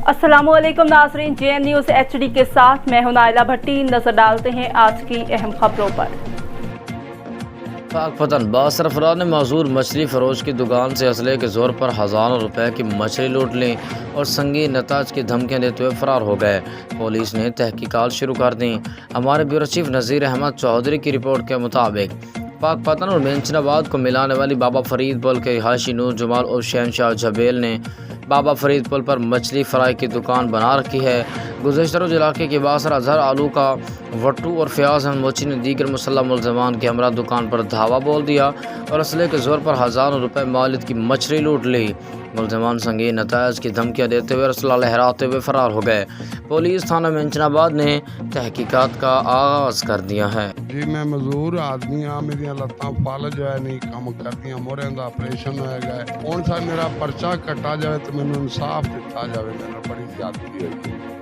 अस्सलामुअलैकुम नाज़रीन, JN news HD के साथ मैं हूं नाइला भट्टी। नजर डालते हैं आज की अहम खबरों पर। पाकपतन बासर अफराद ने माजूर मछली फरोश की दुकान से असले के जोर पर हज़ारों रुपए की मछली लूट ली और संगीन नताज की धमकियां देते हुए फरार हो गए। पुलिस ने तहकीकात शुरू कर दी। हमारे ब्यूरो चीफ नज़ीर अहमद चौधरी की रिपोर्ट के मुताबिक पाकपतन और मेंशनाबाद को मिलाने वाली बाबा फरीद पुल के रिहायशी नूर जमाल और शहनशाह जबेल ने बाबा फरीद पुल पर मछली फ्राई की दुकान बना रखी है। गुज़श्ता रोज़ इलाके के बासर अजहर आलू का वट्टू और फयाज अहमद मोची ने दीगर मुसल्लम मुलज़मान के हमरा दुकान पर धावा बोल दिया और असले के ज़ोर पर हज़ारों रुपए मालियत की मछली लूट ली। मुलज़मान संगीन नतायज की धमकियाँ देते हुए रसला लहराते हुए फरार हो गए। पुलिस थाना मेंशनाबाद ने तहकीकात का आगाज़ कर दिया है। जी मैं मजदूर आदमी हाँ, मेरी लत्तां फल जो है नहीं काम करदियां, मोरे का ऑपरेशन होएगा है। कौन सा मेरा पर्चा कटा जाए तो मैनू इंसाफ दिता जाए, मेरे बड़ी ज्यादती हुई।